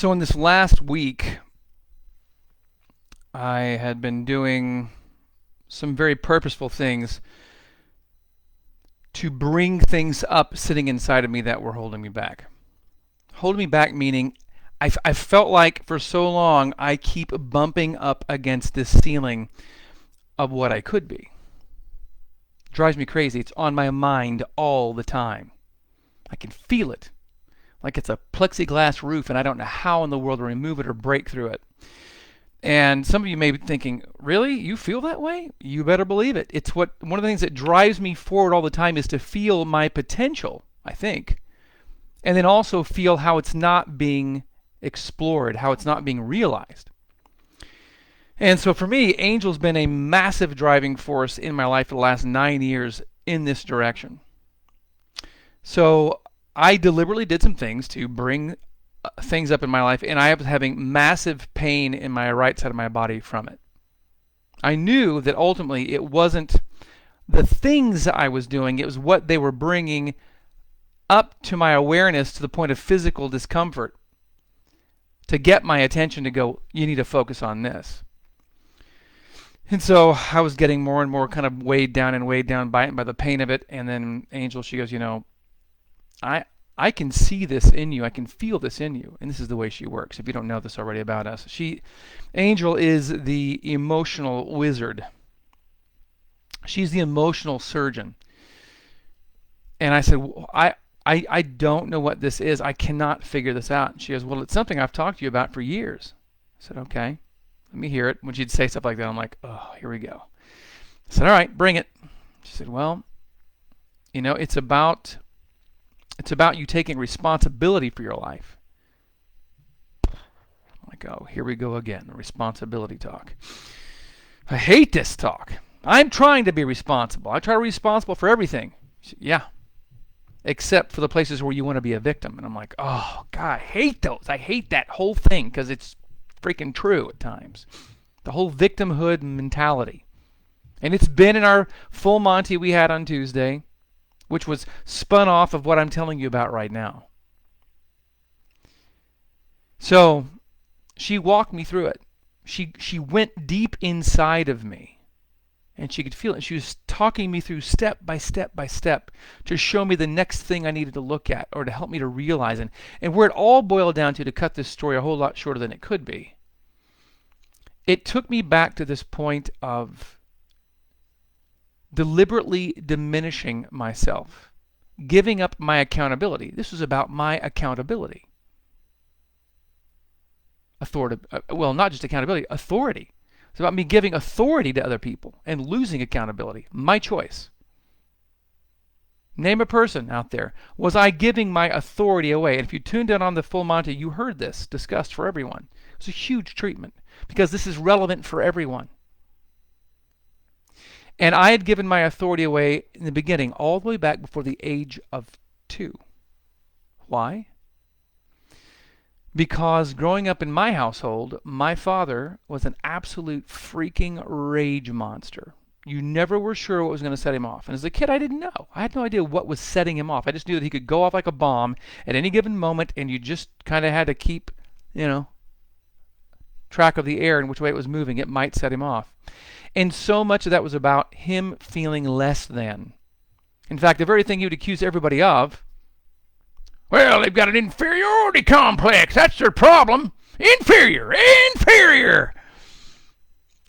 So in this last week, I had been doing some very purposeful things to bring things up sitting inside of me that were holding me back. Holding me back meaning I felt like for so long I keep bumping up against this ceiling of what I could be. It drives me crazy. It's on my mind all the time. I can feel it like it's a plexiglass roof and I don't know how in the world to remove it or break through it. And some of you may be thinking, really? You feel that way? You better believe it. It's one of the things that drives me forward all the time is to feel my potential, I think. And then also feel how it's not being explored, how it's not being realized. And so for me, Angel's been a massive driving force in my life for the last 9 years in this direction. So I deliberately did some things to bring things up in my life, and I was having massive pain in my right side of my body from it. I knew that ultimately it wasn't the things I was doing, it was what they were bringing up to my awareness to the point of physical discomfort to get my attention to go, you need to focus on this. And so I was getting more and more kind of weighed down by it, by the pain of it. And then Angel, she goes, I can see this in you. I can feel this in you. And this is the way she works. If you don't know this already about us, Angel is the emotional wizard. She's the emotional surgeon. And I said, I don't know what this is. I cannot figure this out. And she goes, well, it's something I've talked to you about for years. I said, okay, let me hear it. When she'd say stuff like that, I'm like, oh, here we go. I said, all right, bring it. She said, well, it's about you taking responsibility for your life. I'm like, oh, here we go again, the responsibility talk. I hate this talk. I'm trying to be responsible. I try to be responsible for everything. She said, yeah, except for the places where you want to be a victim. And I'm like, oh, God, I hate those. I hate that whole thing because it's freaking true at times. The whole victimhood mentality. And it's been in our full Monty we had on Tuesday, which was spun off of what I'm telling you about right now. So she walked me through it. She went deep inside of me, and she could feel it. She was talking me through step by step by step to show me the next thing I needed to look at or to help me to realize. And where it all boiled down to cut this story a whole lot shorter than it could be, it took me back to this point of deliberately diminishing myself, giving up my accountability. This was about my accountability. Not just accountability, authority. It's about me giving authority to other people and losing accountability. My choice. Name a person out there. Was I giving my authority away? And if you tuned in on the full Monty, you heard this discussed for everyone. It's a huge treatment because this is relevant for everyone. And I had given my authority away in the beginning, all the way back before the age of 2. Why? Because growing up in my household, my father was an absolute freaking rage monster. You never were sure what was going to set him off. And as a kid, I didn't know. I had no idea what was setting him off. I just knew that he could go off like a bomb at any given moment, and you just kind of had to keep, track of the air and which way it was moving. It might set him off. And so much of that was about him feeling less than. In fact, the very thing he would accuse everybody of, well, they've got an inferiority complex. That's their problem. Inferior.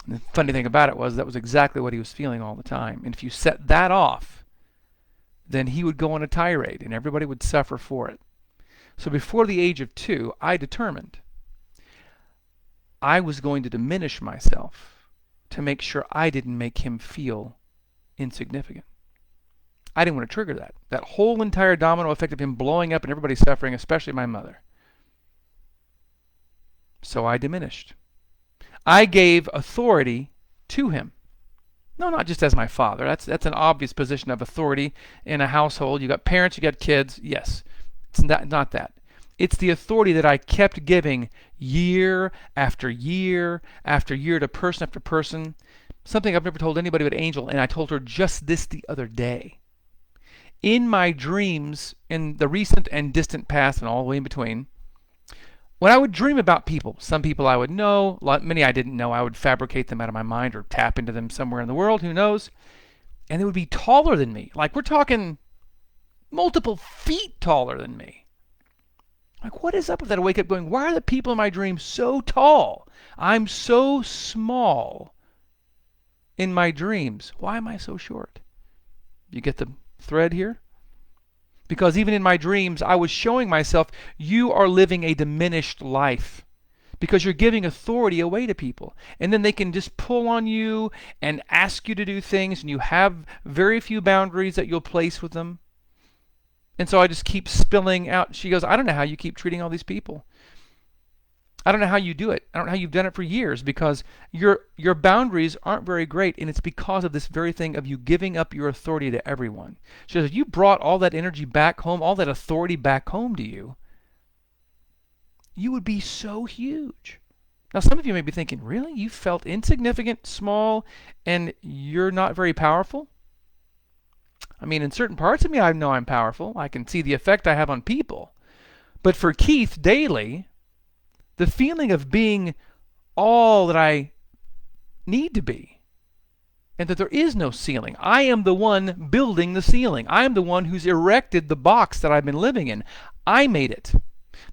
And the funny thing about it was that was exactly what he was feeling all the time. And if you set that off, then he would go on a tirade and everybody would suffer for it. So before the age of 2, I determined I was going to diminish myself to make sure I didn't make him feel insignificant. I didn't want to trigger that. That whole entire domino effect of him blowing up and everybody suffering, especially my mother. So I diminished. I gave authority to him. No, not just as my father. That's an obvious position of authority in a household. You got parents, you got kids. Yes, it's not that. It's the authority that I kept giving year after year after year to person after person. Something I've never told anybody but Angel, and I told her just this the other day. In my dreams, in the recent and distant past and all the way in between, When I would dream about people, some people I would know, many I didn't know, I would fabricate them out of my mind or tap into them somewhere in the world, who knows? And they would be taller than me. Like we're talking multiple feet taller than me. Like, what is up with that? I wake up going, why are the people in my dreams so tall? I'm so small in my dreams. Why am I so short? You get the thread here? Because even in my dreams, I was showing myself, you are living a diminished life. Because you're giving authority away to people. And then they can just pull on you and ask you to do things, and you have very few boundaries that you'll place with them. And so I just keep spilling out. She goes, I don't know how you keep treating all these people. I don't know how you do it. I don't know how you've done it for years, because your boundaries aren't very great, and it's because of this very thing of you giving up your authority to everyone. She says, if you brought all that energy back home, all that authority back home to you, you would be so huge. Now, some of you may be thinking, really? You felt insignificant, small, and you're not very powerful? I mean, in certain parts of me, I know I'm powerful. I can see the effect I have on people. But for Keith Daly, the feeling of being all that I need to be, and that there is no ceiling. I am the one building the ceiling. I am the one who's erected the box that I've been living in. I made it.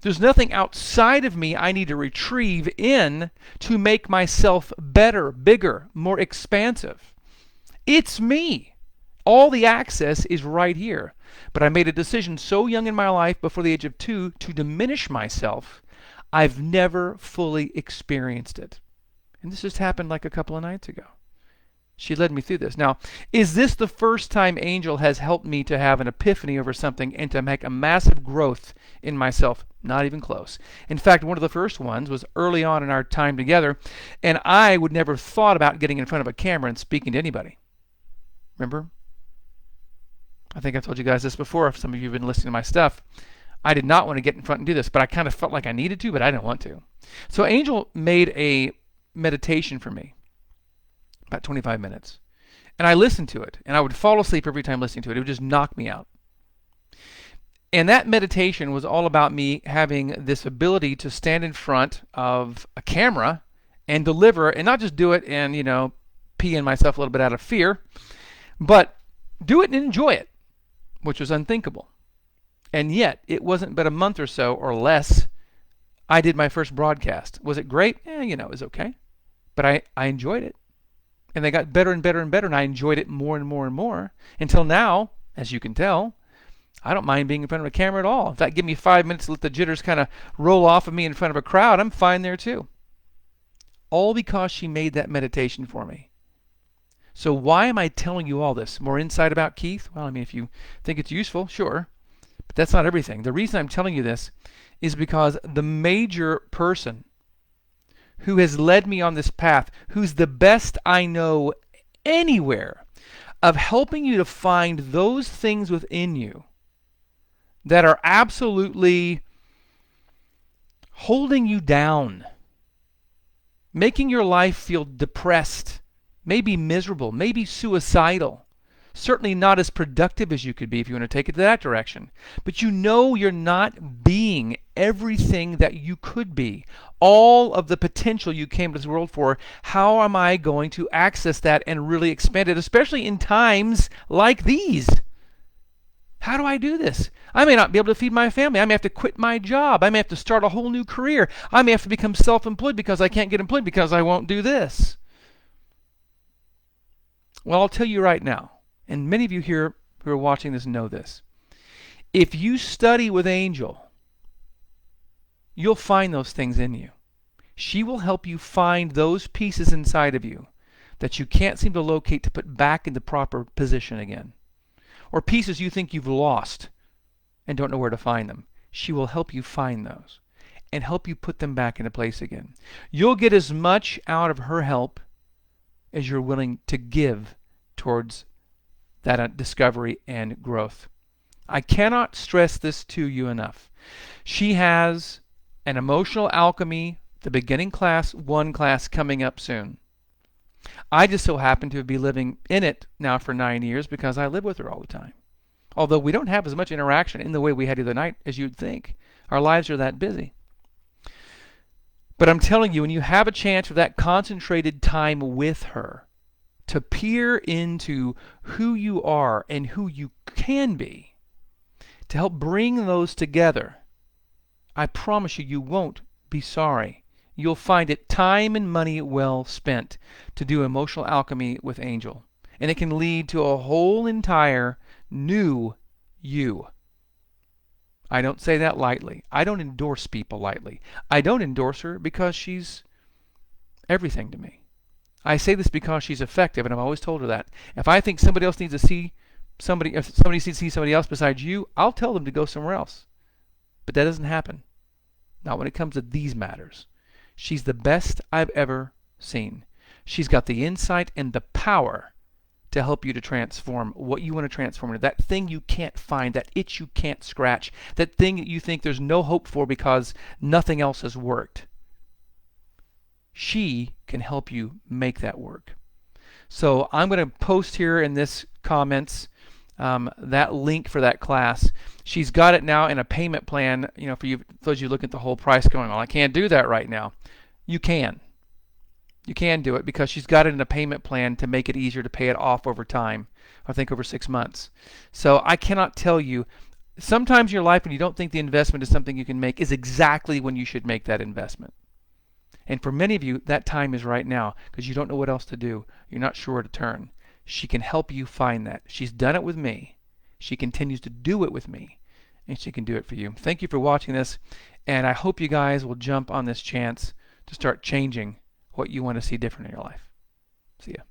There's nothing outside of me I need to retrieve in to make myself better, bigger, more expansive. It's me. All the access is right here. But I made a decision so young in my life, before the age of 2, to diminish myself. I've never fully experienced it. And this just happened like a couple of nights ago. She led me through this. Now, is this the first time Angel has helped me to have an epiphany over something and to make a massive growth in myself? Not even close. In fact, one of the first ones was early on in our time together, and I would never have thought about getting in front of a camera and speaking to anybody. Remember? I think I've told you guys this before, if some of you have been listening to my stuff. I did not want to get in front and do this, but I kind of felt like I needed to, but I didn't want to. So Angel made a meditation for me, about 25 minutes. And I listened to it, and I would fall asleep every time listening to it. It would just knock me out. And that meditation was all about me having this ability to stand in front of a camera and deliver, and not just do it and, pee in myself a little bit out of fear, but do it and enjoy it, which was unthinkable. And yet, it wasn't but a month or so, or less, I did my first broadcast. Was it great? It was okay. But I enjoyed it. And they got better and better and better, and I enjoyed it more and more and more. Until now, as you can tell, I don't mind being in front of a camera at all. In fact, give me 5 minutes to let the jitters kind of roll off of me in front of a crowd. I'm fine there too. All because she made that meditation for me. So why am I telling you all this? More insight about Keith? Well, if you think it's useful, sure. But that's not everything. The reason I'm telling you this is because the major person who has led me on this path, who's the best I know anywhere of helping you to find those things within you that are absolutely holding you down, making your life feel depressed, maybe miserable, maybe suicidal. Certainly not as productive as you could be if you want to take it that direction. But you're not being everything that you could be. All of the potential you came to this world for. How am I going to access that and really expand it, especially in times like these? How do I do this? I may not be able to feed my family. I may have to quit my job. I may have to start a whole new career. I may have to become self-employed because I can't get employed because I won't do this. Well, I'll tell you right now, and many of you here who are watching this know this. If you study with Angel, you'll find those things in you. She will help you find those pieces inside of you that you can't seem to locate to put back in the proper position again. Or pieces you think you've lost and don't know where to find them. She will help you find those and help you put them back into place again. You'll get as much out of her help as you're willing to give towards that discovery and growth. I cannot stress this to you enough. She has an emotional alchemy, the beginning class, 1 class coming up soon. I just so happen to be living in it now for 9 years because I live with her all the time. Although we don't have as much interaction in the way we had the other night as you'd think. Our lives are that busy. But I'm telling you, when you have a chance for that concentrated time with her, to peer into who you are and who you can be, to help bring those together, I promise you, you won't be sorry. You'll find it time and money well spent to do emotional alchemy with Angel. And it can lead to a whole entire new you. I don't say that lightly. I don't endorse people lightly. I don't endorse her because she's everything to me. I say this because she's effective, and I've always told her that. If I think somebody else needs to see somebody, if somebody needs to see somebody else besides you, I'll tell them to go somewhere else. But that doesn't happen. Not when it comes to these matters. She's the best I've ever seen. She's got the insight and the power to help you to transform what you want to transform into. That thing you can't find, that itch you can't scratch, that thing that you think there's no hope for because nothing else has worked. She can help you make that work. So I'm going to post here in this comments that link for that class. She's got it now in a payment plan. For you, those of you looking at the whole price going, well, I can't do that right now. You can. You can do it because she's got it in a payment plan to make it easier to pay it off over time. I think over 6 months. So I cannot tell you. Sometimes in your life when you don't think the investment is something you can make is exactly when you should make that investment. And for many of you, that time is right now because you don't know what else to do. You're not sure where to turn. She can help you find that. She's done it with me. She continues to do it with me. And she can do it for you. Thank you for watching this. And I hope you guys will jump on this chance to start changing what you want to see different in your life. See ya.